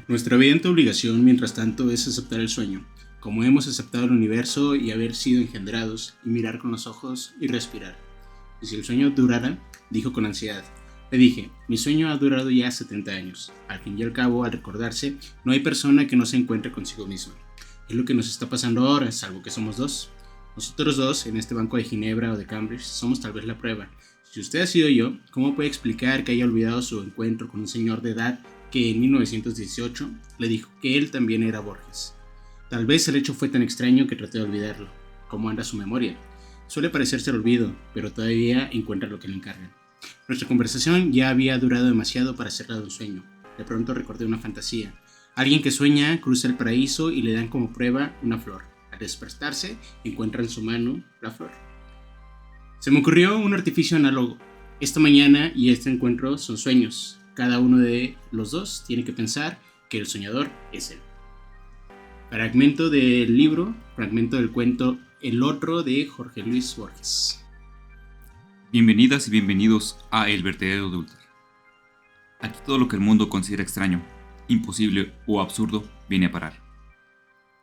Nuestra evidente obligación, mientras tanto, es aceptar el sueño, como hemos aceptado el universo y haber sido engendrados, y mirar con los ojos y respirar. Y si el sueño durara, dijo con ansiedad. Le dije, mi sueño ha durado ya 70 años. Al fin y al cabo, al recordarse, no hay persona que no se encuentre consigo misma. Es lo que nos está pasando ahora, salvo que somos dos. Nosotros dos, en este banco de Ginebra o de Cambridge, somos tal vez la prueba. Si usted ha sido yo, ¿cómo puede explicar que haya olvidado su encuentro con un señor de edad que en 1918 le dijo que él también era Borges? Tal vez el hecho fue tan extraño que traté de olvidarlo. ¿Cómo anda su memoria? Suele parecerse al olvido, pero todavía encuentra lo que le encargan. Nuestra conversación ya había durado demasiado para hacerla de un sueño. De pronto recordé una fantasía. Alguien que sueña cruza el paraíso y le dan como prueba una flor. Al despertarse, encuentra en su mano la flor. Se me ocurrió un artificio análogo. Esta mañana y este encuentro son sueños. Cada uno de los dos tiene que pensar que el soñador es él. Fragmento del libro, fragmento del cuento El otro de Jorge Luis Borges. Bienvenidas y bienvenidos a El Vertedero de Ultar. Aquí todo lo que el mundo considera extraño, imposible o absurdo viene a parar.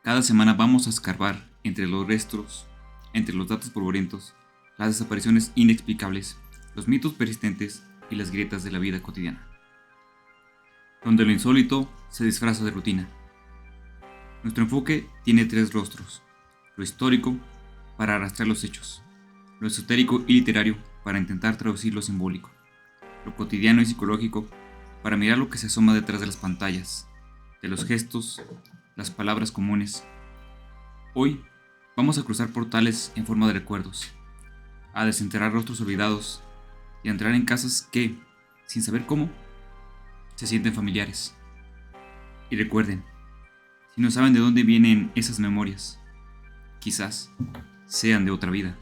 Cada semana vamos a escarbar entre los restos, entre los datos polvorientos, las desapariciones inexplicables, los mitos persistentes y las grietas de la vida cotidiana, donde lo insólito se disfraza de rutina. Nuestro enfoque tiene tres rostros: lo histórico para arrastrar los hechos, lo esotérico y literario para intentar traducir lo simbólico, lo cotidiano y psicológico para mirar lo que se asoma detrás de las pantallas, de los gestos, las palabras comunes. Hoy vamos a cruzar portales en forma de recuerdos, a desenterrar rostros olvidados y a entrar en casas que, sin saber cómo, se sienten familiares. Y recuerden, si no saben de dónde vienen esas memorias, quizás sean de otra vida.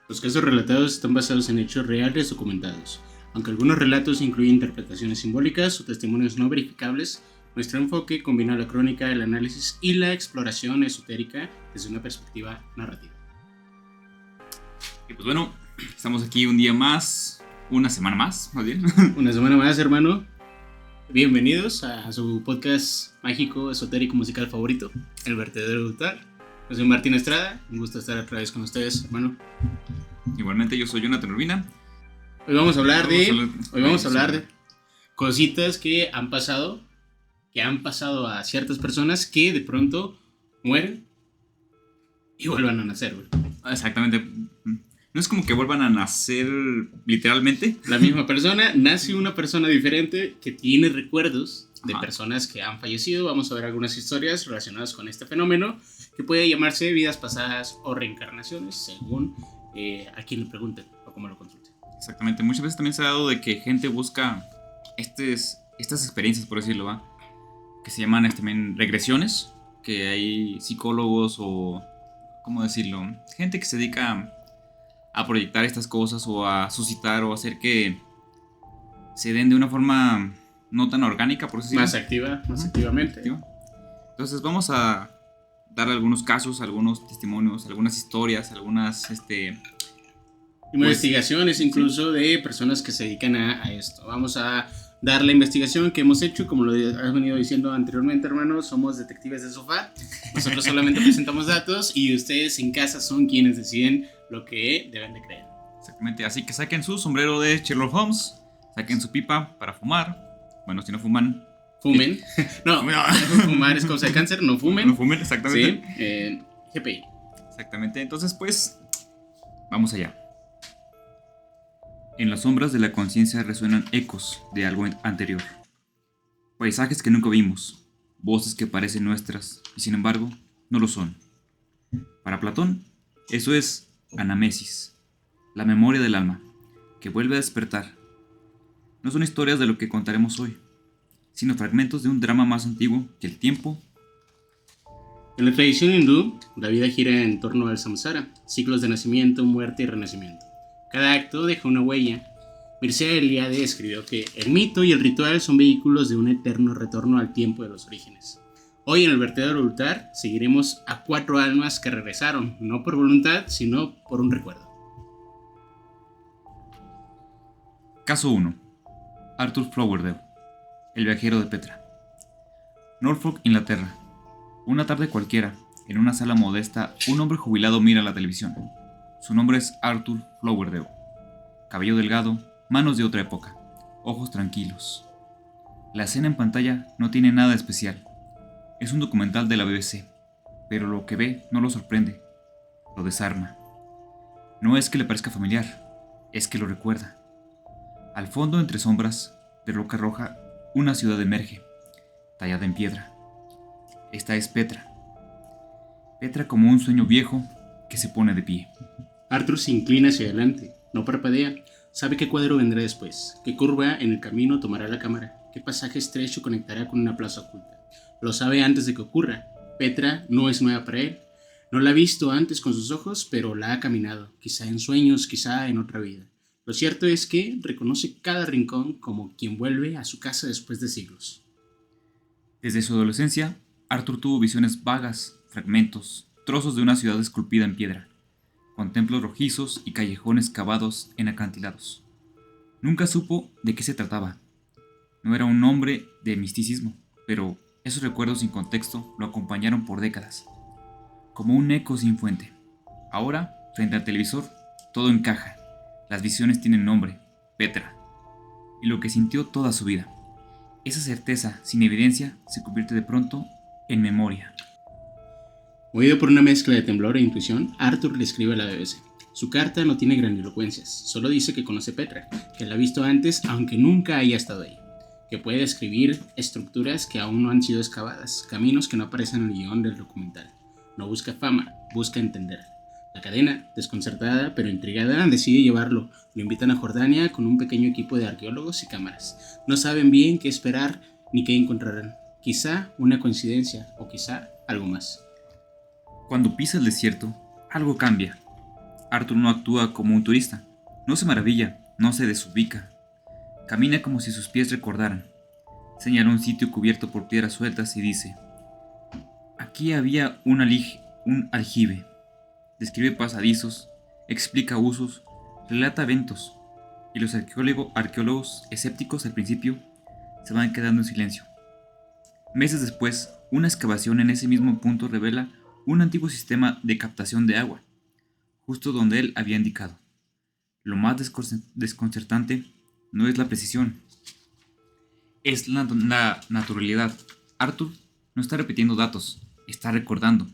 Los casos relatados están basados en hechos reales documentados. Aunque algunos relatos incluyen interpretaciones simbólicas o testimonios no verificables, nuestro enfoque combina la crónica, el análisis y la exploración esotérica desde una perspectiva narrativa. Y pues bueno, estamos aquí un día más, una semana más bien. Una semana más, hermano. Bienvenidos a su podcast mágico, esotérico, musical favorito, El Vertedero de Ultar. Yo soy Martín Estrada, un gusto estar otra vez con ustedes, hermano. Igualmente yo soy Jonathan Urbina. Hoy vamos a hablar de cositas que han pasado a ciertas personas que de pronto mueren y vuelvan a nacer, güey. Exactamente. No es como que vuelvan a nacer literalmente. La misma persona, nace una persona diferente que tiene recuerdos de Ajá. personas que han fallecido. Vamos a ver algunas historias relacionadas con este fenómeno que puede llamarse vidas pasadas o reencarnaciones, según a quien le pregunten o cómo lo consulten. Exactamente. Muchas veces también se ha dado de que gente busca estas experiencias, por decirlo, ¿va? Que se llaman también regresiones, que hay psicólogos o, ¿cómo decirlo? Gente que se dedica a proyectar estas cosas o a suscitar o hacer que se den de una forma no tan orgánica, por decirlo. Más activamente. Entonces vamos a dar algunos casos, algunos testimonios, algunas historias, algunas Investigaciones incluso de personas que se dedican a esto. Vamos a dar la investigación que hemos hecho, como lo has venido diciendo anteriormente, hermano, somos detectives de sofá. Nosotros solamente presentamos datos y ustedes en casa son quienes deciden lo que deben de creer. Exactamente, así que saquen su sombrero de Sherlock Holmes, saquen su pipa para fumar. Bueno, si no fuman, fumen. No, fumar es causa de cáncer, no fumen. No fumen, exactamente. Sí, GPI. Exactamente, entonces pues, vamos allá. En las sombras de la conciencia resuenan ecos de algo anterior. Paisajes que nunca vimos, voces que parecen nuestras y sin embargo no lo son. Para Platón, eso es anamesis, la memoria del alma, que vuelve a despertar. No son historias de lo que contaremos hoy, sino fragmentos de un drama más antiguo que el tiempo. En la tradición hindú, la vida gira en torno al samsara, ciclos de nacimiento, muerte y renacimiento. Cada acto deja una huella. Mircea Eliade escribió que el mito y el ritual son vehículos de un eterno retorno al tiempo de los orígenes. Hoy en el Vertedero de Ultar seguiremos a 4 almas que regresaron, no por voluntad, sino por un recuerdo. Caso 1. Arthur Flowerdale, el viajero de Petra. Norfolk, Inglaterra. Una tarde cualquiera, en una sala modesta, un hombre jubilado mira la televisión. Su nombre es Arthur Flowerdale. Cabello delgado, manos de otra época, ojos tranquilos. La escena en pantalla no tiene nada especial. Es un documental de la BBC, pero lo que ve no lo sorprende, lo desarma. No es que le parezca familiar, es que lo recuerda. Al fondo, entre sombras, de roca roja, una ciudad emerge, tallada en piedra. Esta es Petra. Petra como un sueño viejo que se pone de pie. Arthur se inclina hacia adelante, no parpadea, sabe qué cuadro vendrá después, qué curva en el camino tomará la cámara, qué pasaje estrecho conectará con una plaza oculta. Lo sabe antes de que ocurra. Petra no es nueva para él. No la ha visto antes con sus ojos, pero la ha caminado, quizá en sueños, quizá en otra vida. Lo cierto es que reconoce cada rincón como quien vuelve a su casa después de siglos. Desde su adolescencia, Arthur tuvo visiones vagas, fragmentos, trozos de una ciudad esculpida en piedra, con templos rojizos y callejones cavados en acantilados. Nunca supo de qué se trataba. No era un hombre de misticismo, pero esos recuerdos sin contexto lo acompañaron por décadas, como un eco sin fuente. Ahora, frente al televisor, todo encaja. Las visiones tienen nombre, Petra, y lo que sintió toda su vida. Esa certeza, sin evidencia, se convierte de pronto en memoria. Movido por una mezcla de temblor e intuición, Arthur le escribe a la BBC. Su carta no tiene grandilocuencias, solo dice que conoce Petra, que la ha visto antes aunque nunca haya estado ahí, que puede describir estructuras que aún no han sido excavadas, caminos que no aparecen en el guión del documental. No busca fama, busca entender. La cadena, desconcertada pero intrigada, decide llevarlo. Lo invitan a Jordania con un pequeño equipo de arqueólogos y cámaras. No saben bien qué esperar ni qué encontrarán. Quizá una coincidencia o quizá algo más. Cuando pisa el desierto, algo cambia. Arthur no actúa como un turista. No se maravilla, no se desubica. Camina como si sus pies recordaran. Señala un sitio cubierto por piedras sueltas y dice: aquí había un aljibe. Describe pasadizos, explica usos, relata eventos, y los arqueólogos escépticos al principio se van quedando en silencio. Meses después, una excavación en ese mismo punto revela un antiguo sistema de captación de agua, justo donde él había indicado. Lo más desconcertante no es la precisión, es la naturalidad. Arthur no está repitiendo datos, está recordando,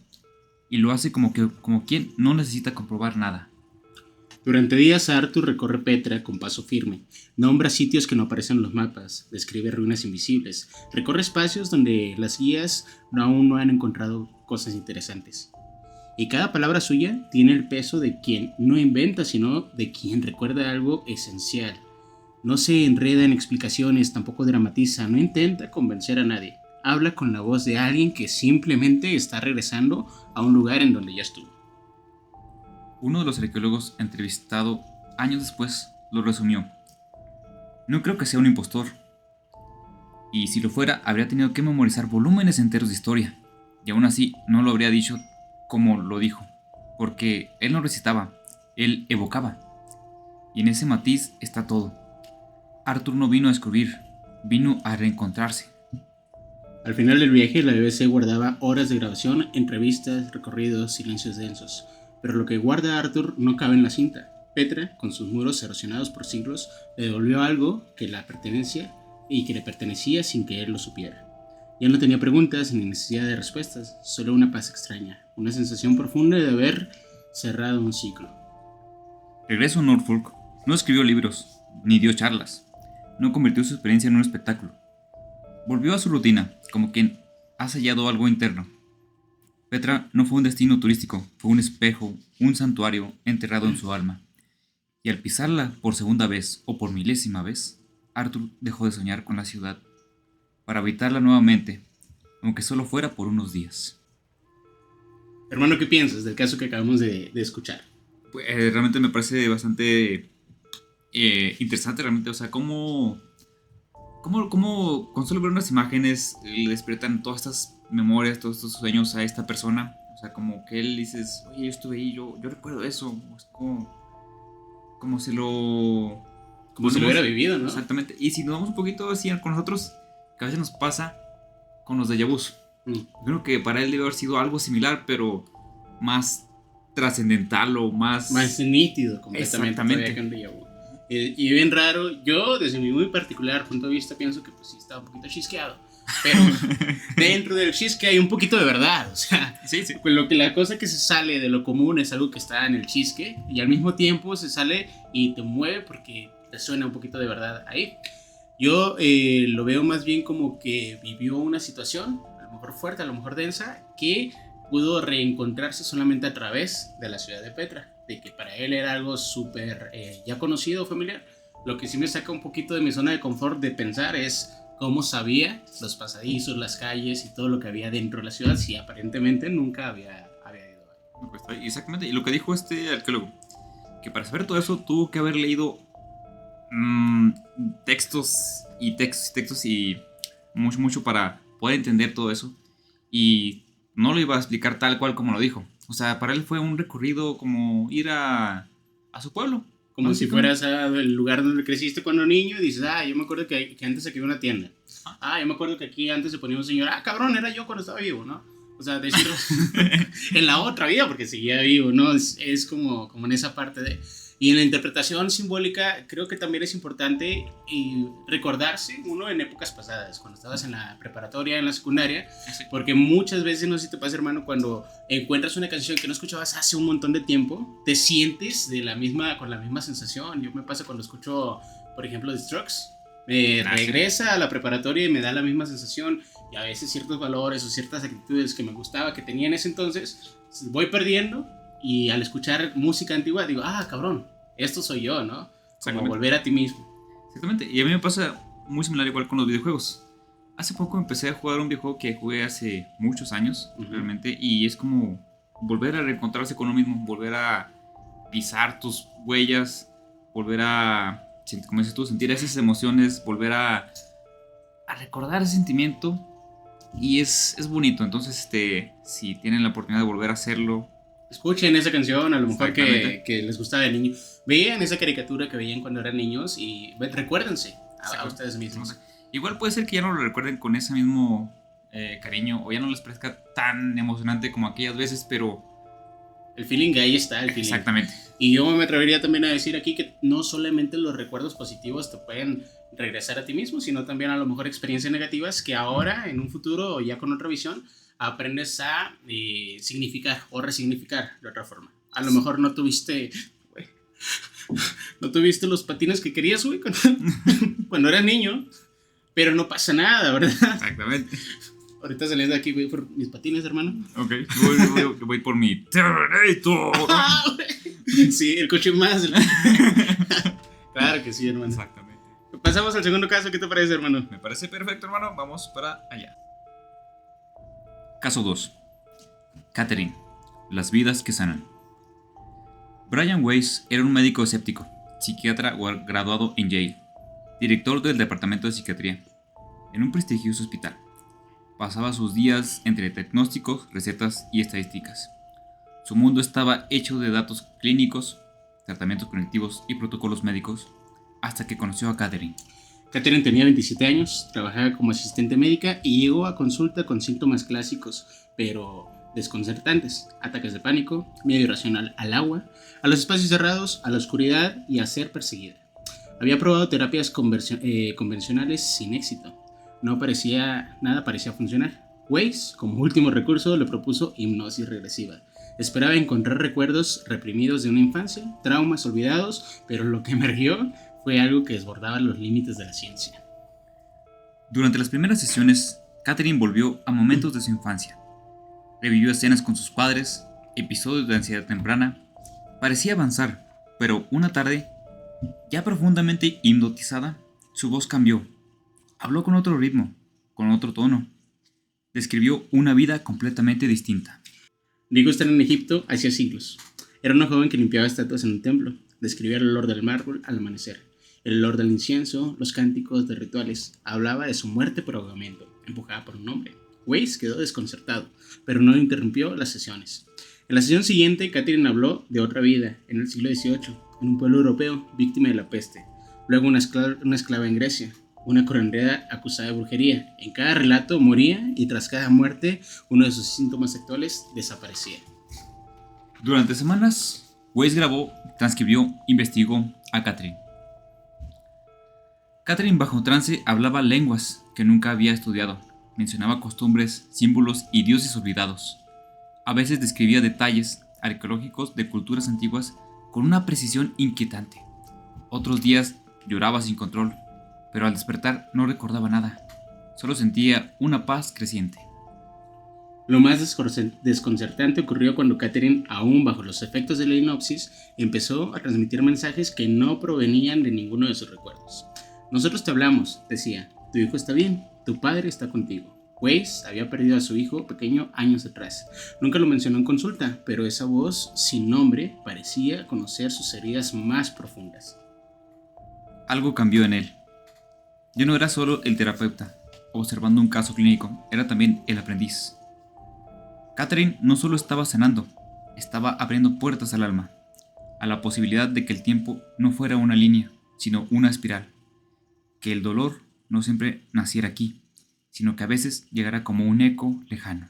y lo hace como quien no necesita comprobar nada. Durante días Arthur recorre Petra con paso firme, nombra sitios que no aparecen en los mapas, describe ruinas invisibles, recorre espacios donde las guías aún no han encontrado cosas interesantes. Y cada palabra suya tiene el peso de quien no inventa, sino de quien recuerda algo esencial. No se enreda en explicaciones, tampoco dramatiza, no intenta convencer a nadie. Habla con la voz de alguien que simplemente está regresando a un lugar en donde ya estuvo. Uno de los arqueólogos entrevistado años después lo resumió: no creo que sea un impostor, y si lo fuera habría tenido que memorizar volúmenes enteros de historia, y aún así no lo habría dicho como lo dijo, porque él no recitaba, él evocaba, y en ese matiz está todo. Arthur no vino a descubrir, vino a reencontrarse. Al final del viaje, la BBC guardaba horas de grabación, entrevistas, recorridos, silencios densos. Pero lo que guarda Arthur no cabe en la cinta. Petra, con sus muros erosionados por siglos, le devolvió algo que le pertenecía sin que él lo supiera. Ya no tenía preguntas ni necesidad de respuestas, solo una paz extraña, una sensación profunda de haber cerrado un ciclo. Regreso a Norfolk, no escribió libros, ni dio charlas, no convirtió su experiencia en un espectáculo. Volvió a su rutina, como quien ha sellado algo interno. Petra no fue un destino turístico, fue un espejo, un santuario enterrado en su alma. Y al pisarla por segunda vez o por milésima vez, Arthur dejó de soñar con la ciudad, para habitarla nuevamente, aunque solo fuera por unos días. Hermano, ¿qué piensas del caso que acabamos de escuchar? Pues, realmente me parece bastante interesante, realmente, o sea, cómo con solo ver unas imágenes le despiertan todas estas memorias, todos estos sueños a esta persona. O sea, como que él dices: oye, yo estuve ahí, yo recuerdo eso. Es como si lo... Como si lo hubiera vivido, ¿no? Exactamente. Y si nos vamos un poquito así con nosotros, que a veces nos pasa con los déjà vus. Mm. Creo que para él debe haber sido algo similar, pero más trascendental o más nítido completamente. Exactamente. Que un déjà vu. Y bien raro, yo desde mi muy particular punto de vista pienso que pues sí estaba un poquito chisqueado, pero dentro del chisque hay un poquito de verdad, o sea, sí. Pues la cosa que se sale de lo común es algo que está en el chisque y al mismo tiempo se sale y te mueve porque te suena un poquito de verdad ahí. Yo lo veo más bien como que vivió una situación, a lo mejor fuerte, a lo mejor densa, que pudo reencontrarse solamente a través de la ciudad de Petra, de que para él era algo súper ya conocido, familiar. Lo que sí me saca un poquito de mi zona de confort de pensar es cómo sabía los pasadizos, las calles y todo lo que había dentro de la ciudad, si aparentemente nunca había ido ahí. Exactamente, y lo que dijo este arqueólogo, que para saber todo eso tuvo que haber leído textos y mucho para poder entender todo eso, y no lo iba a explicar tal cual como lo dijo. O sea, para él fue un recorrido como ir a su pueblo. Como si fueras al lugar donde creciste cuando niño y dices, yo me acuerdo que antes aquí había una tienda. Yo me acuerdo que aquí antes se ponía un señor, cabrón, era yo cuando estaba vivo, ¿no? O sea, decirlo en la otra vida, porque seguía vivo, ¿no? Es como en esa parte de... Y en la interpretación simbólica creo que también es importante recordarse uno en épocas pasadas, cuando estabas en la preparatoria, en la secundaria, porque muchas veces, no sé si te pasa, hermano, cuando encuentras una canción que no escuchabas hace un montón de tiempo, te sientes con la misma sensación. Yo me pasa cuando escucho, por ejemplo, The Strokes, me regresa a la preparatoria y me da la misma sensación, y a veces ciertos valores o ciertas actitudes que me gustaba, que tenía en ese entonces, voy perdiendo. Y al escuchar música antigua digo, cabrón, esto soy yo, ¿no? Como volver a ti mismo. Exactamente, y a mí me pasa muy similar igual con los videojuegos. Hace poco empecé a jugar un videojuego que jugué hace muchos años, realmente, y es como volver a reencontrarse con uno mismo, volver a pisar tus huellas, volver a, como dices tú, sentir esas emociones, volver a recordar ese sentimiento, y es bonito. Entonces, si tienen la oportunidad de volver a hacerlo, escuchen esa canción, a lo mejor que les gustaba de niño. Vean esa caricatura que veían cuando eran niños y recuérdense a ustedes mismos. Igual puede ser que ya no lo recuerden con ese mismo cariño, o ya no les parezca tan emocionante como aquellas veces, pero el feeling ahí está, el feeling. Exactamente. Y yo me atrevería también a decir aquí que no solamente los recuerdos positivos te pueden regresar a ti mismo, sino también a lo mejor experiencias negativas que ahora, en un futuro o ya con otra visión, aprendes a significar o resignificar de otra forma. A lo mejor no tuviste los patines que querías, güey, cuando eras niño, pero no pasa nada, ¿verdad? Exactamente. Ahorita saliendo de aquí voy por mis patines, hermano. Ok, voy por mi Terminator. Sí, el coche más. Claro que sí, hermano. Exactamente. Pasamos al segundo caso, ¿qué te parece, hermano? Me parece perfecto, hermano. Vamos para allá. Caso 2. Catherine. Las vidas que sanan. Brian Weiss era un médico escéptico, psiquiatra graduado en Yale, director del departamento de psiquiatría, en un prestigioso hospital. Pasaba sus días entre diagnósticos, recetas y estadísticas. Su mundo estaba hecho de datos clínicos, tratamientos cognitivos y protocolos médicos, hasta que conoció a Catherine. Catherine tenía 27 años, trabajaba como asistente médica y llegó a consulta con síntomas clásicos, pero desconcertantes: ataques de pánico, miedo irracional al agua, a los espacios cerrados, a la oscuridad y a ser perseguida. Había probado terapias convencionales sin éxito. Nada parecía funcionar. Weiss, como último recurso, le propuso hipnosis regresiva. Esperaba encontrar recuerdos reprimidos de una infancia, traumas olvidados, pero lo que emergió fue algo que desbordaba los límites de la ciencia. Durante las primeras sesiones, Catherine volvió a momentos de su infancia. Revivió escenas con sus padres, episodios de ansiedad temprana. Parecía avanzar, pero una tarde, ya profundamente hipnotizada, su voz cambió. Habló con otro ritmo, con otro tono. Describió una vida completamente distinta. Digo estar en Egipto hacía siglos. Era una joven que limpiaba estatuas en un templo. Describía el olor del mármol al amanecer, el olor del incienso, los cánticos de rituales. Hablaba de su muerte por ahogamiento, empujada por un hombre. Weiss quedó desconcertado, pero no interrumpió las sesiones. En la sesión siguiente, Catherine habló de otra vida, en el siglo XVIII, en un pueblo europeo víctima de la peste. Luego una esclava en Grecia, una curandera acusada de brujería. En cada relato moría y tras cada muerte uno de sus síntomas actuales desaparecía. Durante semanas, Weiss grabó, transcribió, investigó a Catherine. Catherine bajo trance hablaba lenguas que nunca había estudiado, mencionaba costumbres, símbolos y dioses olvidados. A veces describía detalles arqueológicos de culturas antiguas con una precisión inquietante. Otros días lloraba sin control, pero al despertar no recordaba nada, solo sentía una paz creciente. Lo más desconcertante ocurrió cuando Catherine, aún bajo los efectos de la hipnosis, empezó a transmitir mensajes que no provenían de ninguno de sus recuerdos. Nosotros te hablamos, decía, tu hijo está bien, tu padre está contigo. Weiss había perdido a su hijo pequeño años atrás. Nunca lo mencionó en consulta, pero esa voz sin nombre parecía conocer sus heridas más profundas. Algo cambió en él. Ya no era solo el terapeuta, observando un caso clínico, era también el aprendiz. Catherine no solo estaba sanando, estaba abriendo puertas al alma, a la posibilidad de que el tiempo no fuera una línea, sino una espiral, que el dolor no siempre naciera aquí, sino que a veces llegara como un eco lejano.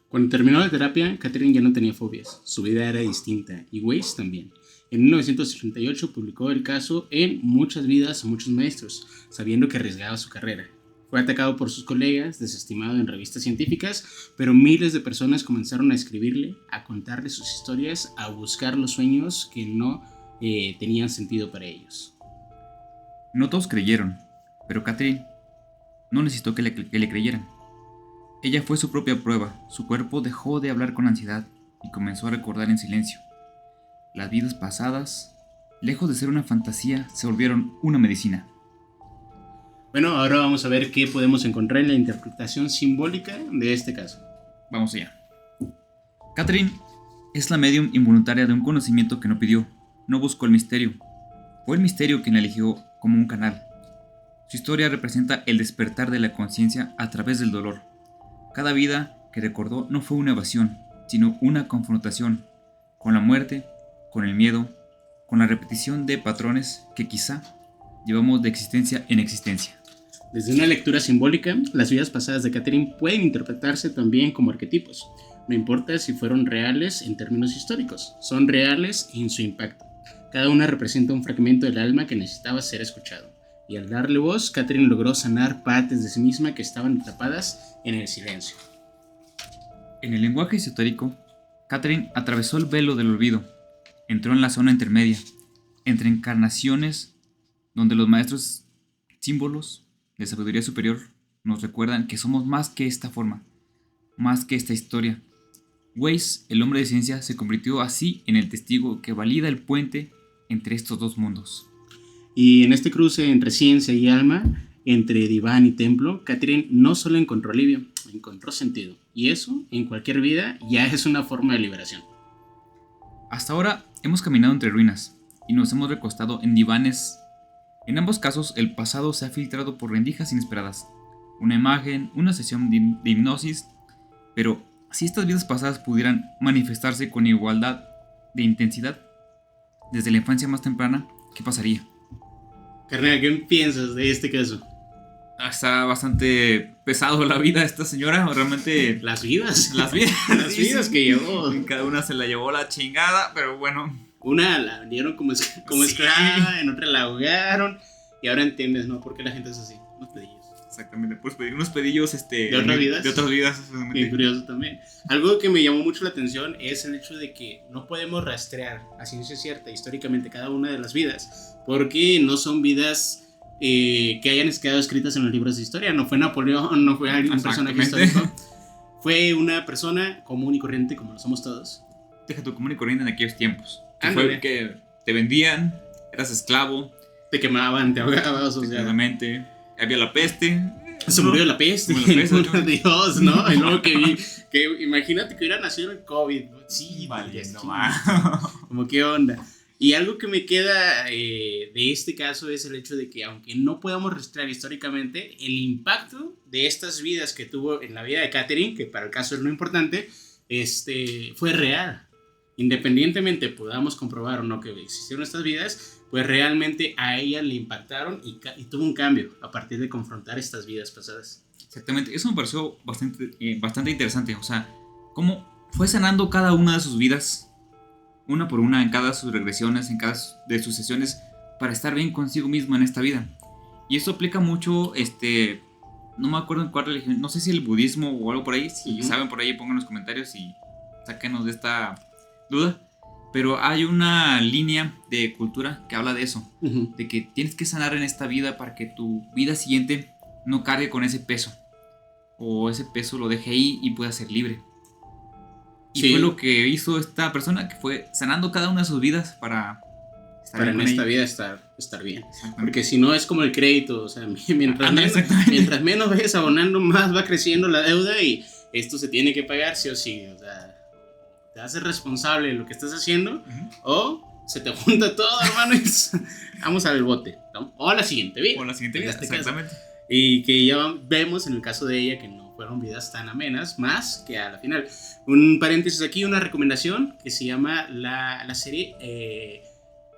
Cuando terminó la terapia, Catherine ya no tenía fobias, su vida era distinta, y Weiss también. En 1938 publicó el caso en Muchas vidas a muchos maestros, sabiendo que arriesgaba su carrera. Fue atacado por sus colegas, desestimado en revistas científicas, pero miles de personas comenzaron a escribirle, a contarle sus historias, a buscar los sueños que no tenían sentido para ellos. No todos creyeron, pero Catherine no necesitó que le creyeran. Ella fue su propia prueba, su cuerpo dejó de hablar con ansiedad y comenzó a recordar en silencio. Las vidas pasadas, lejos de ser una fantasía, se volvieron una medicina. Bueno, ahora vamos a ver qué podemos encontrar en la interpretación simbólica de este caso. Vamos allá. Catherine es la medium involuntaria de un conocimiento que no pidió, no buscó el misterio. Fue el misterio quien la eligió como un canal. Su historia representa el despertar de la conciencia a través del dolor. Cada vida que recordó no fue una evasión, sino una confrontación con la muerte, con el miedo, con la repetición de patrones que quizá llevamos de existencia en existencia. Desde una lectura simbólica, las vidas pasadas de Catherine pueden interpretarse también como arquetipos. No importa si fueron reales en términos históricos, son reales en su impacto. Cada una representa un fragmento del alma que necesitaba ser escuchado. Y al darle voz, Catherine logró sanar partes de sí misma que estaban atrapadas en el silencio. En el lenguaje esotérico, Catherine atravesó el velo del olvido, entró en la zona intermedia, entre encarnaciones donde los maestros símbolos de sabiduría superior nos recuerdan que somos más que esta forma, más que esta historia. Weiss, el hombre de ciencia, se convirtió así en el testigo que valida el puente entre estos dos mundos. Y en este cruce entre ciencia y alma, entre diván y templo, Catherine no solo encontró alivio, encontró sentido. Y eso, en cualquier vida, ya es una forma de liberación. Hasta ahora hemos caminado entre ruinas y nos hemos recostado en divanes. En ambos casos, el pasado se ha filtrado por rendijas inesperadas. Una imagen, una sesión de hipnosis, pero si estas vidas pasadas pudieran manifestarse con igualdad de intensidad desde la infancia más temprana, ¿qué pasaría? Carnal, ¿qué piensas de este caso? Está bastante pesado la vida de esta señora, realmente. Las vidas. Las vidas. Las vidas que llevó. Cada una se la llevó la chingada, pero bueno. Una la vendieron como esclava, en otra la ahogaron. Y ahora entiendes, ¿no? ¿Por qué la gente es así? Unos pedillos. Exactamente, pues pedir unos pedillos de otras vidas. De otras vidas. Qué curioso también. Algo que me llamó mucho la atención es el hecho de que no podemos rastrear a ciencia cierta históricamente cada una de las vidas, porque no son vidas que hayan quedado escritas en los libros de historia. No fue Napoleón, no fue algún personaje histórico. Fue una persona común y corriente como lo somos todos. Deja tu común y corriente en aquellos tiempos. Fue que te vendían, eras esclavo. Te quemaban, te ahogabas, o sea. Exactamente. Había la peste. Se murió la peste. Dios, ¿no? Y luego que imagínate que hubiera nacido el COVID. Sí, vale, no más. Como qué onda. Y algo que me queda de este caso es el hecho de que aunque no podamos rastrear históricamente, el impacto de estas vidas que tuvo en la vida de Catherine, que para el caso es lo importante, fue real. independientemente podamos comprobar o no que existieron estas vidas, pues realmente a ella le impactaron y tuvo un cambio a partir de confrontar estas vidas pasadas. Exactamente, eso me pareció bastante interesante. O sea, cómo fue sanando cada una de sus vidas, una por una, en cada de sus regresiones, en cada de sus sesiones, para estar bien consigo mismo en esta vida. Y eso aplica mucho, no me acuerdo en cuál religión, no sé si el budismo o algo por ahí. Si saben por ahí, pongan en los comentarios y sáquenos de esta duda. Pero hay una línea de cultura que habla de eso, de que tienes que sanar en esta vida para que tu vida siguiente no cargue con ese peso, o ese peso lo deje ahí y pueda ser libre. Y fue lo que hizo esta persona, que fue sanando cada una de sus vidas para estar en esta vida estar bien. Porque si no es como el crédito, o sea, mientras menos vayas abonando, más va creciendo la deuda y esto se tiene que pagar sí o sí. O sea, te haces responsable de lo que estás haciendo, o se te junta todo, hermano, y vamos al bote, ¿no? O a la siguiente vida. Exactamente. Caso. Y que ya vemos en el caso de ella que no fueron vidas tan amenas, más que a la final. Un paréntesis aquí, una recomendación que se llama la serie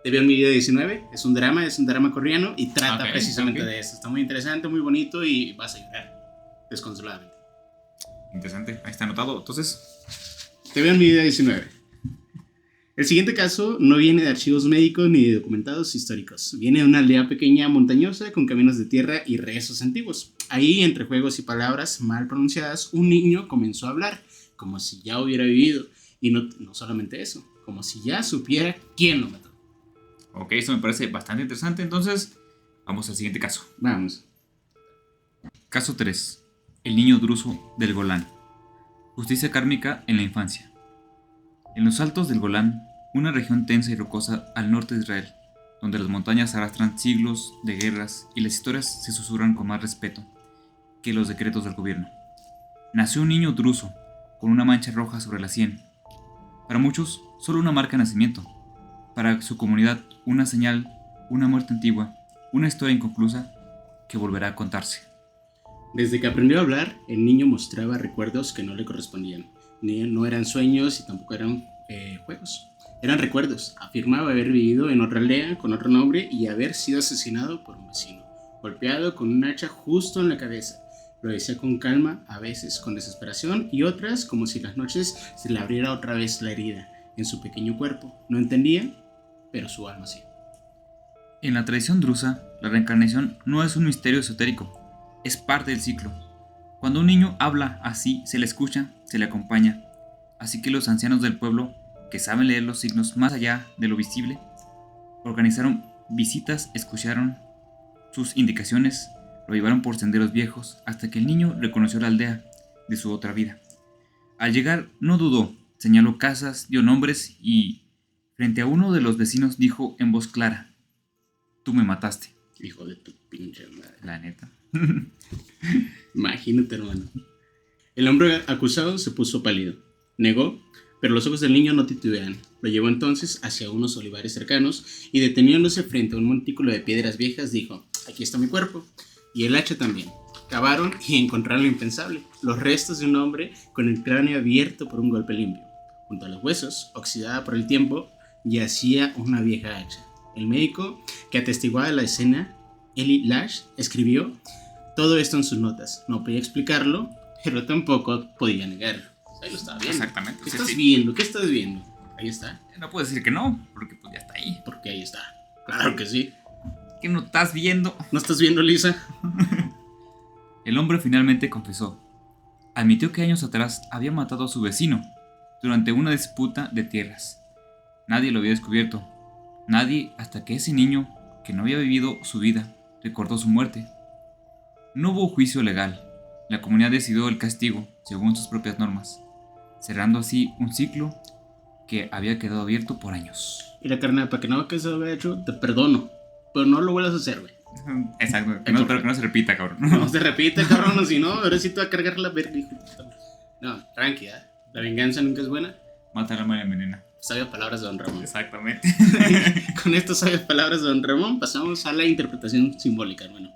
Te veo en mi vida 19. Es un drama coreano y trata precisamente de eso. Está muy interesante, muy bonito y vas a llorar desconsoladamente. Interesante, ahí está anotado. Entonces, Te veo en mi vida 19. El siguiente caso no viene de archivos médicos ni de documentados históricos. Viene de una aldea pequeña montañosa con caminos de tierra y rezos antiguos. Ahí, entre juegos y palabras mal pronunciadas, un niño comenzó a hablar, como si ya hubiera vivido. Y no solamente eso, como si ya supiera quién lo mató. Ok, eso me parece bastante interesante. Entonces, vamos al siguiente caso. Vamos. Caso 3. El niño druso del Golán. Justicia kármica en la infancia. En los altos del Golán, una región tensa y rocosa al norte de Israel, donde las montañas arrastran siglos de guerras y las historias se susurran con más respeto que los decretos del gobierno, nació un niño druso con una mancha roja sobre la sien. Para muchos, solo una marca de nacimiento. Para su comunidad, una señal, una muerte antigua, una historia inconclusa que volverá a contarse. Desde que aprendió a hablar, el niño mostraba recuerdos que no le correspondían. No eran sueños y tampoco eran juegos. Eran recuerdos. Afirmaba haber vivido en otra aldea con otro nombre y haber sido asesinado por un vecino, golpeado con un hacha justo en la cabeza. Lo decía con calma, a veces con desesperación y otras como si las noches se le abriera otra vez la herida en su pequeño cuerpo. No entendía, pero su alma sí. En la tradición drusa, la reencarnación no es un misterio esotérico, es parte del ciclo. Cuando un niño habla así, se le escucha, se le acompaña. Así que los ancianos del pueblo, que saben leer los signos más allá de lo visible, organizaron visitas, escucharon sus indicaciones, lo llevaron por senderos viejos hasta que el niño reconoció la aldea de su otra vida. Al llegar no dudó, señaló casas, dio nombres y, frente a uno de los vecinos, dijo en voz clara: "Tú me mataste". Hijo de tu pinche madre. La neta. Imagínate, hermano. El hombre acusado se puso pálido. Negó, pero los ojos del niño no titubean. Lo llevó entonces hacia unos olivares cercanos y, deteniéndose frente a un montículo de piedras viejas, dijo: "Aquí está mi cuerpo. Y el hacha también". Cavaron y encontraron lo impensable: los restos de un hombre con el cráneo abierto por un golpe limpio. Junto a los huesos, oxidada por el tiempo, yacía una vieja hacha. El médico que atestiguaba la escena, Eli Lash, escribió todo esto en sus notas. No podía explicarlo, pero tampoco podía negarlo. Ahí lo estaba viendo. Exactamente. ¿Qué estás viendo? ¿Qué estás viendo? Ahí está. No puedo decir que no, porque pues ya está ahí. Porque ahí está. Claro que sí. ¿Qué no estás viendo? ¿No estás viendo, Lisa? El hombre finalmente confesó. Admitió que años atrás había matado a su vecino durante una disputa de tierras. Nadie lo había descubierto. Nadie, hasta que ese niño, que no había vivido su vida, recordó su muerte. No hubo juicio legal. La comunidad decidió el castigo según sus propias normas, cerrando así un ciclo que había quedado abierto por años. Mira, carnal, para que no que se lo haya hecho, te perdono, pero no lo vuelvas a hacer, güey. Exacto, espero que no se repita, cabrón. No se repite, cabrón, o si no, ahora sí te va a cargar la verga, hijo. No, tranquila, la venganza nunca es buena. Mata la María envenena. Sabias palabras de Don Ramón. Exactamente. Con estas sabias palabras de Don Ramón pasamos a la interpretación simbólica, hermano.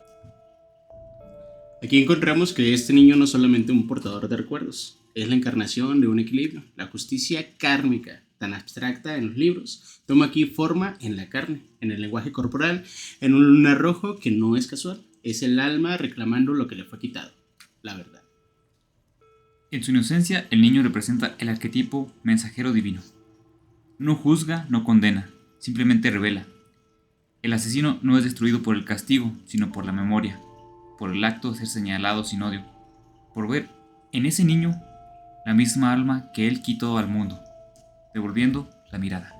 Aquí encontramos que este niño no es solamente un portador de recuerdos, es la encarnación de un equilibrio, la justicia kármica, tan abstracta en los libros, toma aquí forma en la carne, en el lenguaje corporal, en un lunar rojo que no es casual, es el alma reclamando lo que le fue quitado, la verdad. En su inocencia, el niño representa el arquetipo mensajero divino. No juzga, no condena, simplemente revela. El asesino no es destruido por el castigo, sino por la memoria, por el acto de ser señalado sin odio, por ver en ese niño la misma alma que él quitó al mundo, devolviendo la mirada.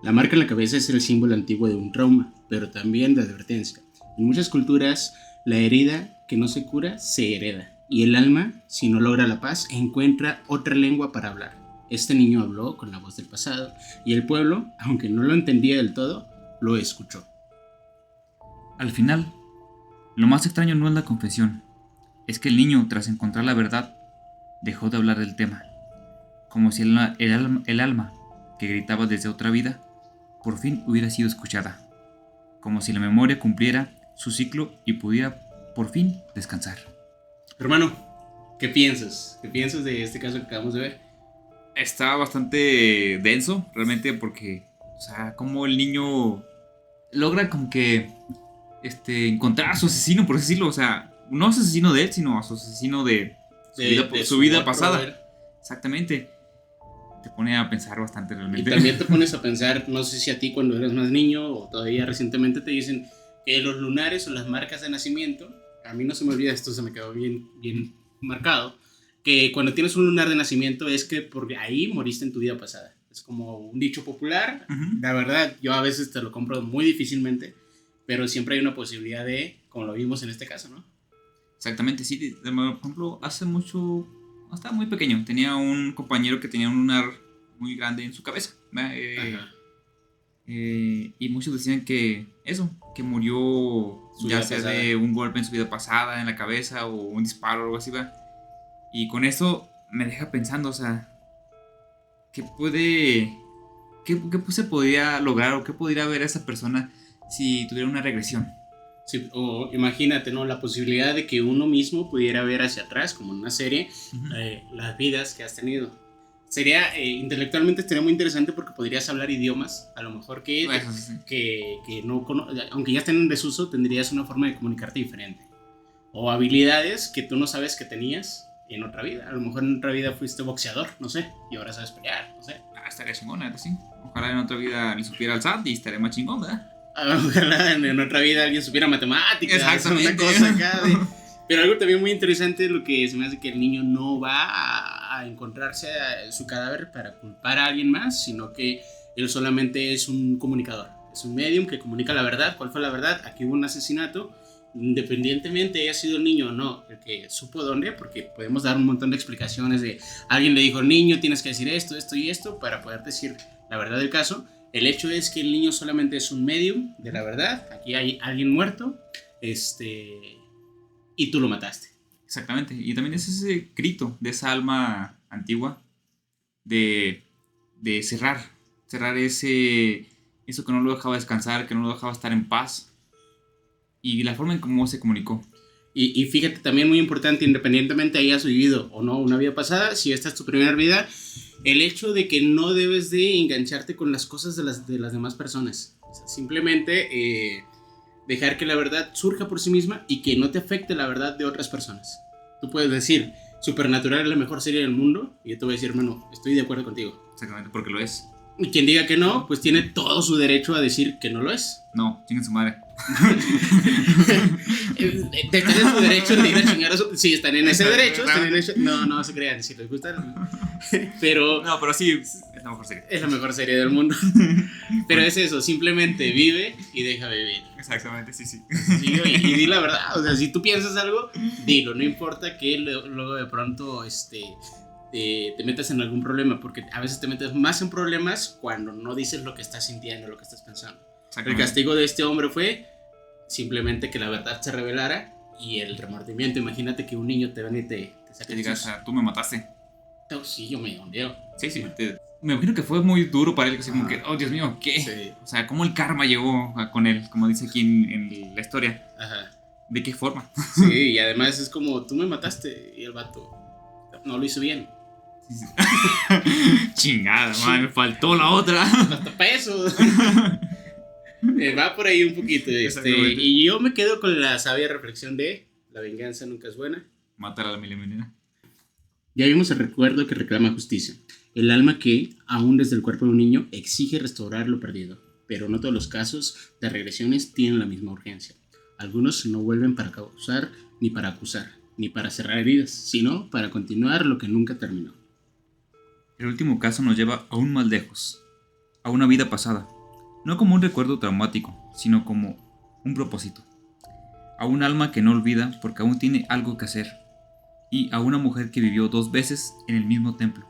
La marca en la cabeza es el símbolo antiguo de un trauma, pero también de advertencia. En muchas culturas, la herida que no se cura se hereda, y el alma, si no logra la paz, encuentra otra lengua para hablar. Este niño habló con la voz del pasado, y el pueblo, aunque no lo entendía del todo, lo escuchó. Al final, lo más extraño no es la confesión, es que el niño, tras encontrar la verdad, dejó de hablar del tema, como si el alma que gritaba desde otra vida por fin hubiera sido escuchada, como si la memoria cumpliera su ciclo y pudiera por fin descansar. Hermano, ¿qué piensas? ¿Qué piensas de este caso que acabamos de ver? Está bastante denso, realmente, porque, o sea, como el niño logra como que encontrar a su asesino, por decirlo, o sea, no a su asesino de él, sino a su asesino de su vida pasada. Exactamente. Te pone a pensar bastante realmente. Y también te pones a pensar, no sé si a ti cuando eras más niño o todavía recientemente te dicen que los lunares o las marcas de nacimiento, a mí no se me olvida, esto se me quedó bien marcado, que cuando tienes un lunar de nacimiento es que por ahí moriste en tu vida pasada. Es como un dicho popular. Uh-huh. La verdad, yo a veces te lo compro muy difícilmente, pero siempre hay una posibilidad de, como lo vimos en este caso, ¿no? Exactamente, sí. Por ejemplo, hace mucho, estaba muy pequeño, tenía un compañero que tenía un lunar muy grande en su cabeza. Y muchos decían que eso, que murió ya sea pasada, de un golpe en su vida pasada en la cabeza o un disparo o algo así, ¿va? Y con eso me deja pensando, o sea, ¿qué se podría lograr o qué podría ver esa persona si tuviera una regresión? Sí, o imagínate, ¿no? La posibilidad de que uno mismo pudiera ver hacia atrás, como en una serie, uh-huh, las vidas que has tenido. Sería, intelectualmente estaría muy interesante porque podrías hablar idiomas, a lo mejor que no aunque ya estén en desuso, tendrías una forma de comunicarte diferente. O habilidades que tú no sabes que tenías en otra vida. A lo mejor en otra vida fuiste boxeador, no sé, y ahora sabes pelear, no sé. Estaría chingón, sí. Ojalá en otra vida le supiera al SAT y estaría más chingón, ¿verdad? Ojalá en otra vida alguien supiera matemáticas. Exactamente. Una cosa acá pero algo también muy interesante es lo que se me hace que el niño no va a encontrarse a su cadáver para culpar a alguien más, sino que él solamente es un comunicador, es un medium que comunica la verdad. ¿Cuál fue la verdad? Aquí hubo un asesinato, independientemente haya sido el niño o no el que supo dónde, porque podemos dar un montón de explicaciones de alguien le dijo al niño tienes que decir esto y esto para poder decir la verdad del caso. El hecho es que el niño solamente es un medium de la verdad. Aquí hay alguien muerto, y tú lo mataste. Exactamente. Y también es ese grito de esa alma antigua de cerrar eso que no lo dejaba descansar, que no lo dejaba estar en paz, y la forma en cómo se comunicó. Y fíjate, también muy importante, independientemente hayas vivido o no una vida pasada, si esta es tu primera vida, el hecho de que no debes de engancharte con las cosas de las demás personas. O sea, simplemente dejar que la verdad surja por sí misma y que no te afecte la verdad de otras personas. Tú puedes decir, Supernatural es la mejor serie del mundo, y yo te voy a decir, hermano, estoy de acuerdo contigo. Exactamente, porque lo es. Y quien diga que no, pues tiene todo su derecho a decir que no lo es. No, chinguen su madre. Están en su derecho de ir a chingar a su... Sí, están en ese derecho. No se crean, si les gusta. Pero... No, pero sí, es la mejor serie. Es la mejor serie del mundo. Pero es eso, simplemente vive y deja vivir. Exactamente, sí. Y di la verdad, o sea, si tú piensas algo, dilo, no importa que luego de pronto te metas en algún problema, porque a veces te metes más en problemas cuando no dices lo que estás sintiendo, lo que estás pensando. El castigo de este hombre fue simplemente que la verdad se revelara y el remordimiento. Imagínate que un niño te venga y te saque. Te digas, tú me mataste. No, sí, yo me hundí. Sí. Me imagino que fue muy duro para él, así como que, oh Dios mío, ¿qué? Sí. O sea, ¿cómo el karma llegó con él? Como dice aquí en la historia. Ajá. ¿De qué forma? Sí, y además es como, tú me mataste y el vato no lo hizo bien. Chingada, madre, me faltó la otra. Hasta para eso. Va por ahí un poquito. Y yo me quedo con la sabia reflexión de la venganza nunca es buena. Matar a la milenina. Ya vimos el recuerdo que reclama justicia. El alma que, aún desde el cuerpo de un niño, exige restaurar lo perdido. Pero no todos los casos de regresiones tienen la misma urgencia. Algunos no vuelven para causar, ni para acusar, ni para cerrar heridas, sino para continuar lo que nunca terminó. El último caso nos lleva aún más lejos, a una vida pasada, no como un recuerdo traumático, sino como un propósito. A un alma que no olvida porque aún tiene algo que hacer, y a una mujer que vivió 2 veces en el mismo templo,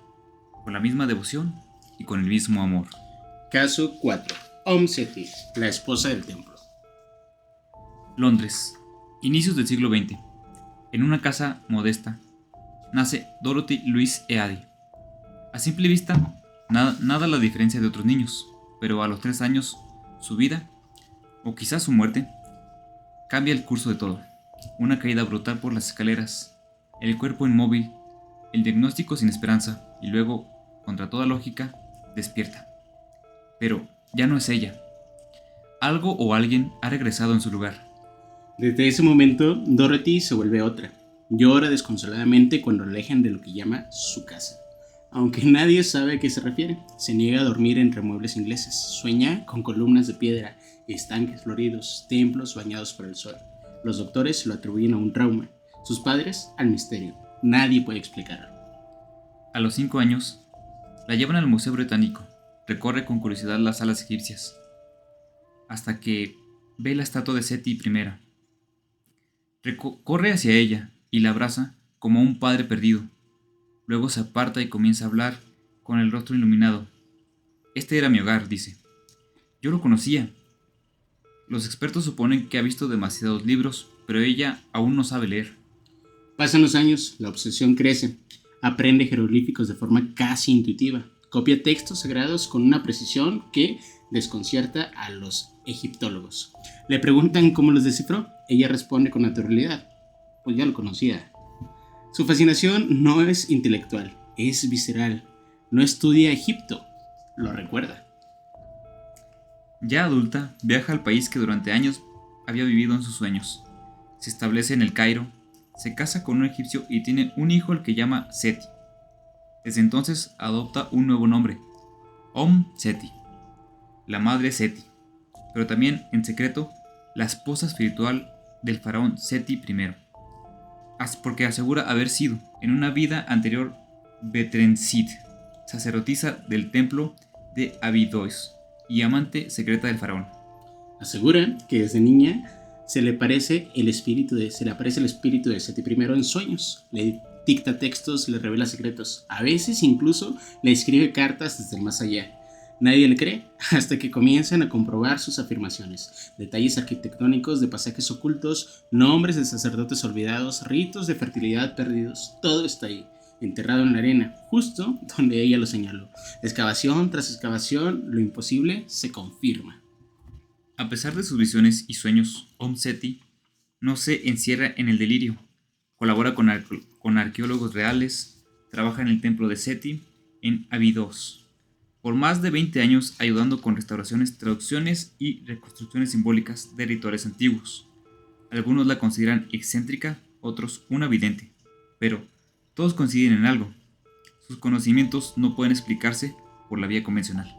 con la misma devoción y con el mismo amor. Caso 4. Om Seti, la esposa del templo. Londres, inicios del siglo XX. En una casa modesta, nace Dorothy Louise Eady. A simple vista, nada la diferencia de otros niños, pero a los 3 años, su vida, o quizás su muerte, cambia el curso de todo. Una caída brutal por las escaleras, el cuerpo inmóvil, el diagnóstico sin esperanza, y luego, contra toda lógica, despierta. Pero ya no es ella. Algo o alguien ha regresado en su lugar. Desde ese momento, Dorothy se vuelve otra. Llora desconsoladamente cuando la alejan de lo que llama su casa. Aunque nadie sabe a qué se refiere, se niega a dormir entre muebles ingleses. Sueña con columnas de piedra, estanques floridos, templos bañados por el sol. Los doctores lo atribuyen a un trauma. Sus padres al misterio. Nadie puede explicarlo. A los 5 años, la llevan al Museo Británico. Recorre con curiosidad las salas egipcias, hasta que ve la estatua de Seti I. Corre hacia ella y la abraza como a un padre perdido. Luego se aparta y comienza a hablar con el rostro iluminado. Este era mi hogar, dice. Yo lo conocía. Los expertos suponen que ha visto demasiados libros, pero ella aún no sabe leer. Pasan los años, la obsesión crece. Aprende jeroglíficos de forma casi intuitiva. Copia textos sagrados con una precisión que desconcierta a los egiptólogos. Le preguntan cómo los descifró. Ella responde con naturalidad. Pues ya lo conocía. Su fascinación no es intelectual, es visceral. No estudia Egipto, lo recuerda. Ya adulta, viaja al país que durante años había vivido en sus sueños. Se establece en el Cairo, se casa con un egipcio y tiene un hijo al que llama Seti. Desde entonces adopta un nuevo nombre, Om Seti, la madre Seti, pero también, en secreto, la esposa espiritual del faraón Seti I, porque asegura haber sido, en una vida anterior, Betrensit, sacerdotisa del templo de Abidos y amante secreta del faraón. Asegura que desde niña se le aparece el espíritu de Seti I en sueños. Le dicta textos, le revela secretos. A veces incluso le escribe cartas desde el más allá. Nadie le cree hasta que comienzan a comprobar sus afirmaciones. Detalles arquitectónicos de pasajes ocultos, nombres de sacerdotes olvidados, ritos de fertilidad perdidos. Todo está ahí, enterrado en la arena, justo donde ella lo señaló. Excavación tras excavación, lo imposible se confirma. A pesar de sus visiones y sueños, Om Seti no se encierra en el delirio. Colabora con arqueólogos reales, trabaja en el templo de Seti en Abidos. Por más de 20 años ayudando con restauraciones, traducciones y reconstrucciones simbólicas de rituales antiguos. Algunos la consideran excéntrica, otros una vidente, pero todos coinciden en algo. Sus conocimientos no pueden explicarse por la vía convencional.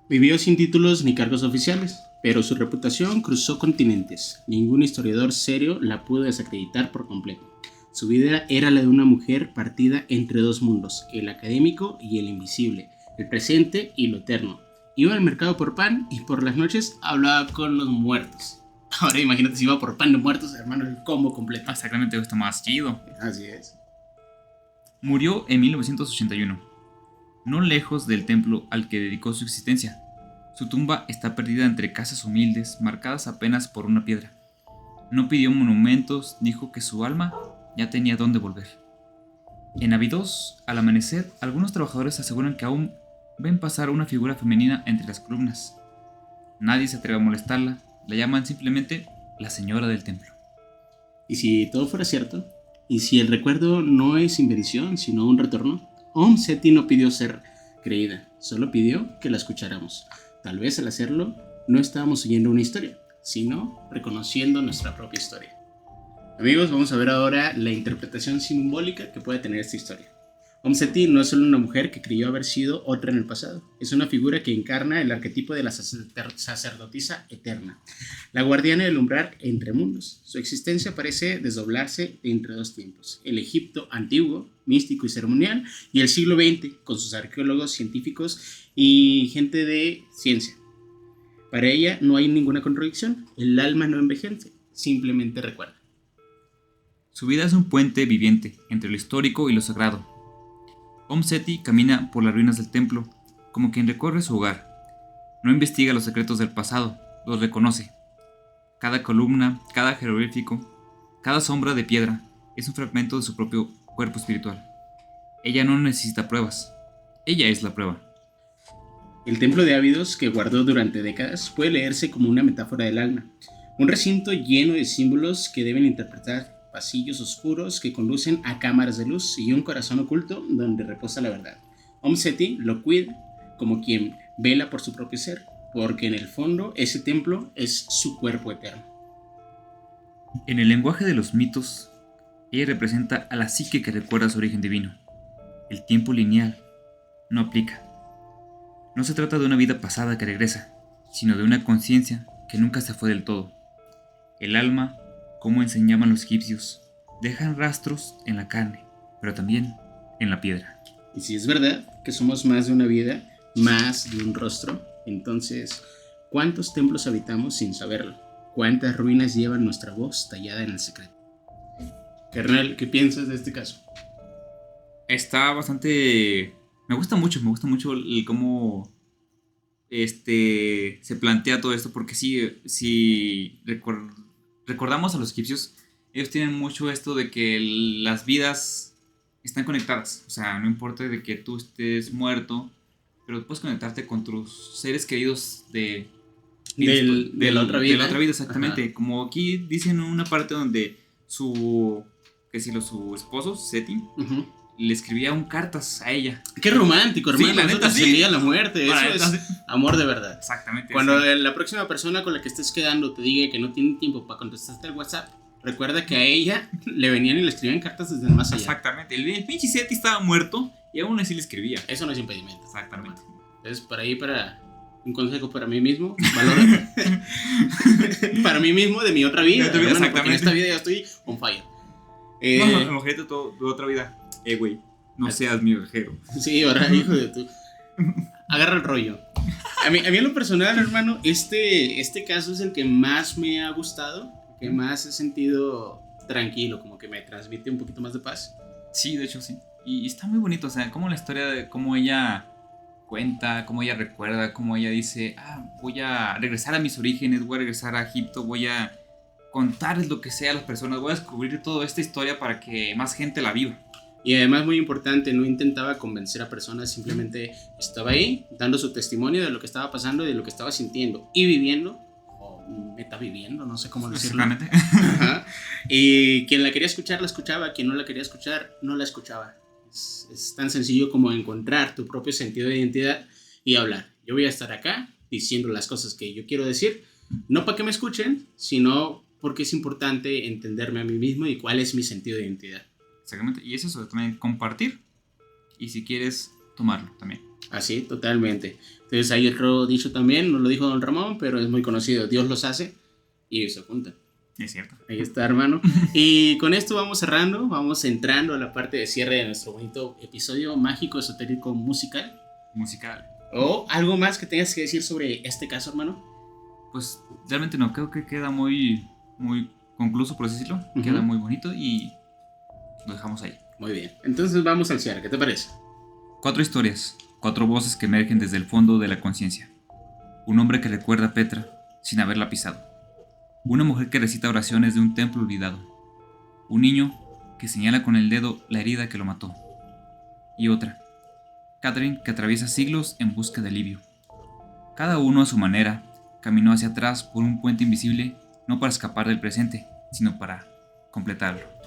Vivió sin títulos ni cargos oficiales, pero su reputación cruzó continentes. Ningún historiador serio la pudo desacreditar por completo. Su vida era la de una mujer partida entre 2 mundos, el académico y el invisible, el presente y lo eterno. Iba al mercado por pan y por las noches hablaba con los muertos. Ahora imagínate si iba por pan de muertos, hermano, el combo completo. Exactamente, está más chido. Así es. Murió en 1981, no lejos del templo al que dedicó su existencia. Su tumba está perdida entre casas humildes, marcadas apenas por una piedra. No pidió monumentos, dijo que su alma ya tenía dónde volver. En Abidos, al amanecer, algunos trabajadores aseguran que aún ven pasar una figura femenina entre las columnas. Nadie se atreve a molestarla, la llaman simplemente la señora del templo. ¿Y si todo fuera cierto? ¿Y si el recuerdo no es invención, sino un retorno? Om Seti no pidió ser creída, solo pidió que la escucháramos. Tal vez al hacerlo no estábamos oyendo una historia, sino reconociendo nuestra propia historia. Amigos, vamos a ver ahora la interpretación simbólica que puede tener esta historia. Om Seti no es solo una mujer que creyó haber sido otra en el pasado, es una figura que encarna el arquetipo de la sacerdotisa eterna, la guardiana del umbral entre mundos. Su existencia parece desdoblarse entre dos tiempos, el Egipto antiguo, místico y ceremonial, y el siglo XX, con sus arqueólogos, científicos y gente de ciencia. Para ella no hay ninguna contradicción, el alma no envejece, simplemente recuerda. Su vida es un puente viviente entre lo histórico y lo sagrado. Om Seti camina por las ruinas del templo, como quien recorre su hogar. No investiga los secretos del pasado, los reconoce. Cada columna, cada jeroglífico, cada sombra de piedra es un fragmento de su propio cuerpo espiritual. Ella no necesita pruebas, ella es la prueba. El templo de Abidos, que guardó durante décadas, puede leerse como una metáfora del alma, un recinto lleno de símbolos que deben interpretar pasillos oscuros que conducen a cámaras de luz y un corazón oculto donde reposa la verdad. Om Seti lo cuida como quien vela por su propio ser, porque en el fondo ese templo es su cuerpo eterno. En el lenguaje de los mitos, ella representa a la psique que recuerda su origen divino. El tiempo lineal no aplica. No se trata de una vida pasada que regresa, sino de una conciencia que nunca se fue del todo. El alma, como enseñaban los egipcios, dejan rastros en la carne, pero también en la piedra. Y si es verdad que somos más de una vida, más de un rostro, entonces, ¿cuántos templos habitamos sin saberlo? ¿Cuántas ruinas llevan nuestra voz tallada en el secreto? Carnal, ¿qué piensas de este caso? Está bastante... Me gusta mucho el cómo se plantea todo esto, porque si recordamos a los egipcios, ellos tienen mucho esto de que las vidas están conectadas. O sea, no importa de que tú estés muerto, pero puedes conectarte con tus seres queridos de la otra vida. De la otra vida, exactamente. Ajá. Como aquí dicen una parte donde su esposo, Seti, le escribía cartas a ella. Qué romántico, hermano. Sí, la neta, sí. Se liga la muerte. Eso es amor de verdad. Exactamente. Cuando la próxima persona con la que estés quedando te diga que no tiene tiempo para contestarte el WhatsApp, recuerda que a ella le venían y le escribían cartas desde el más allá. Exactamente. El pinche Seti estaba muerto y aún así le escribía. Eso no es impedimento. Exactamente. Entonces, para un consejo para mí mismo, valora. Para mí mismo, de mi otra vida. Exactamente. Porque en esta vida ya estoy on fire. Imagínate tu otra vida. Güey, no seas mi viajero. Sí, ahora, hijo de tu... Agarra el rollo. A mí en lo personal, hermano, este caso es el que más me ha gustado, que más he sentido tranquilo, como que me transmite un poquito más de paz. Sí, de hecho sí. Y está muy bonito, o sea, como la historia de cómo ella cuenta, cómo ella recuerda, cómo ella dice, voy a regresar a mis orígenes, voy a regresar a Egipto, voy a contarles lo que sea a las personas, voy a descubrir toda esta historia para que más gente la viva. Y además, muy importante, no intentaba convencer a personas, simplemente estaba ahí dando su testimonio de lo que estaba pasando, de lo que estaba sintiendo y viviendo, o metaviviendo, no sé cómo decirlo. Exactamente. Ajá. Y quien la quería escuchar, la escuchaba, quien no la quería escuchar, no la escuchaba. Es tan sencillo como encontrar tu propio sentido de identidad y hablar. Yo voy a estar acá diciendo las cosas que yo quiero decir, no para que me escuchen, sino porque es importante entenderme a mí mismo y cuál es mi sentido de identidad. Exactamente, y es eso, también compartir y si quieres tomarlo también. Así, totalmente. Entonces hay otro dicho también, no lo dijo don Ramón, pero es muy conocido, Dios los hace y ellos se juntan. Es cierto. Ahí está, hermano. Y con esto vamos cerrando, vamos entrando a la parte de cierre de nuestro bonito episodio mágico, esotérico, musical. ¿O algo más que tengas que decir sobre este caso, hermano? Pues realmente no, creo que queda muy concluso, por así decirlo. Queda muy bonito y lo dejamos ahí. Muy bien, entonces vamos al cierre, ¿qué te parece? 4 historias, 4 voces que emergen desde el fondo de la conciencia. Un hombre que recuerda a Petra sin haberla pisado. Una mujer que recita oraciones de un templo olvidado. Un niño que señala con el dedo la herida que lo mató. Y otra, Catherine, que atraviesa siglos en busca de alivio. Cada uno a su manera caminó hacia atrás por un puente invisible, no para escapar del presente, sino para completarlo.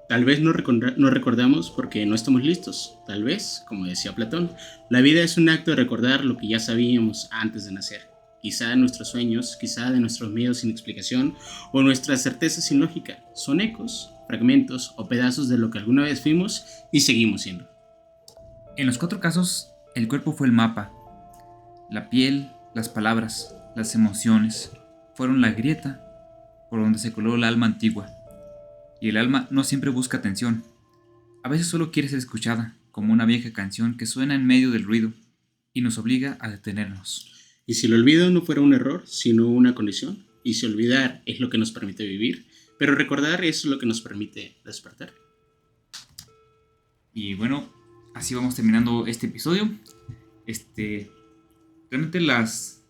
Tal vez no recordamos porque no estamos listos. Tal vez, como decía Platón, la vida es un acto de recordar lo que ya sabíamos antes de nacer. Quizá de nuestros sueños, quizá de nuestros miedos sin explicación o nuestras certezas sin lógica. Son ecos, fragmentos o pedazos de lo que alguna vez fuimos y seguimos siendo. En los 4 casos, el cuerpo fue el mapa. La piel, las palabras, las emociones fueron la grieta por donde se coló el alma antigua. Y el alma no siempre busca atención. A veces solo quiere ser escuchada, como una vieja canción que suena en medio del ruido y nos obliga a detenernos. Y si el olvido no fuera un error, sino una condición, y si olvidar es lo que nos permite vivir, pero recordar es lo que nos permite despertar. Y bueno, así vamos terminando este episodio. Realmente las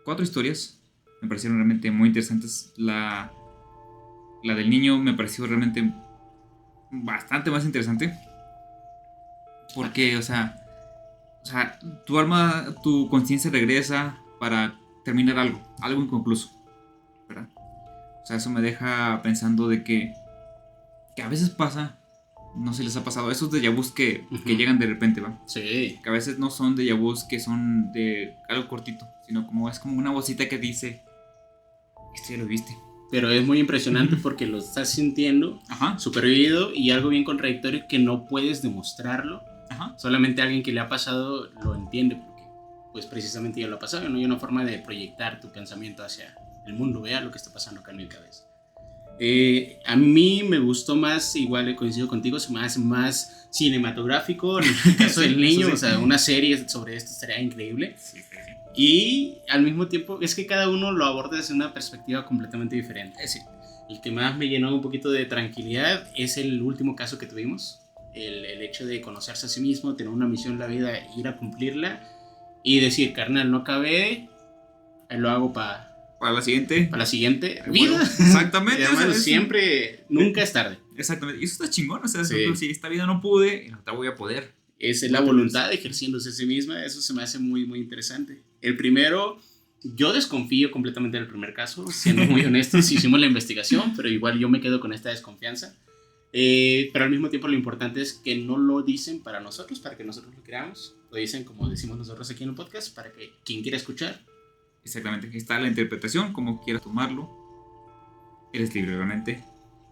4 historias me parecieron realmente muy interesantes. La del niño me pareció realmente bastante más interesante. Porque, o sea, tu alma, tu conciencia regresa para terminar algo inconcluso, ¿verdad? O sea, eso me deja pensando de que a veces pasa, no sé si les ha pasado, esos déjà vus que llegan de repente, ¿va? Sí. Que a veces no son déjà vus que son de algo cortito, sino es como una vocita que dice, esto ya lo viste. Pero es muy impresionante porque lo estás sintiendo, supervivido, y algo bien contradictorio que no puedes demostrarlo. Solamente alguien que le ha pasado lo entiende porque pues precisamente ya lo ha pasado, no hay una forma de proyectar tu pensamiento hacia el mundo, vea lo que está pasando acá en mi cabeza. A mí me gustó más, igual coincido contigo, se me hace más cinematográfico en el caso del niño, sí. O sea, una serie sobre esto estaría increíble. Sí. Y al mismo tiempo es que cada uno lo aborda desde una perspectiva completamente diferente. Sí. El que más me llenó un poquito de tranquilidad es el último caso que tuvimos, el hecho de conocerse a sí mismo, tener una misión en la vida, ir a cumplirla y decir, carnal, no acabé, lo hago para la siguiente vida. Exactamente. Y además, siempre, nunca es tarde. Exactamente. Y eso está chingón. O sea, si esta vida no pude, en otra voy a poder. Es la voluntad ejerciéndose a sí misma. Eso se me hace muy, muy interesante. El primero, yo desconfío completamente del primer caso. Siendo muy honestos, hicimos la investigación, pero igual yo me quedo con esta desconfianza. Pero al mismo tiempo lo importante es que no lo dicen para nosotros, para que nosotros lo creamos. Lo dicen, como decimos nosotros aquí en el podcast, para que quien quiera escuchar. Exactamente, aquí está la interpretación, como quieras tomarlo. Eres libre realmente.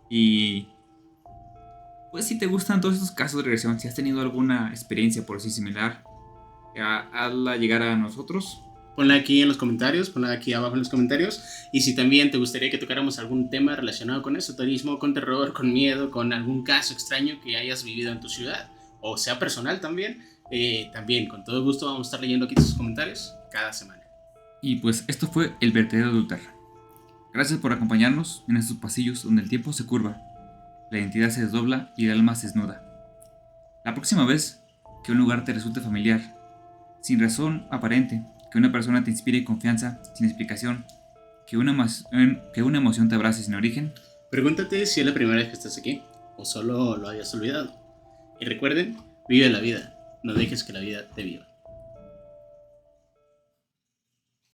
Y pues si te gustan todos estos casos de regresión, si has tenido alguna experiencia por así similar, hazla llegar a nosotros. Ponla aquí en los comentarios, ponla aquí abajo en los comentarios. Y si también te gustaría que tocáramos algún tema relacionado con esoterismo, con terror, con miedo, con algún caso extraño que hayas vivido en tu ciudad, o sea personal también, también con todo gusto vamos a estar leyendo aquí tus comentarios cada semana. Y pues esto fue El Vertedero de Ultra. Gracias por acompañarnos en estos pasillos donde el tiempo se curva, la identidad se desdobla y el alma se desnuda. La próxima vez que un lugar te resulte familiar, sin razón aparente, que una persona te inspire confianza sin explicación, que una emoción te abrace sin origen, pregúntate si es la primera vez que estás aquí o solo lo hayas olvidado. Y recuerden, vive la vida, no dejes que la vida te viva.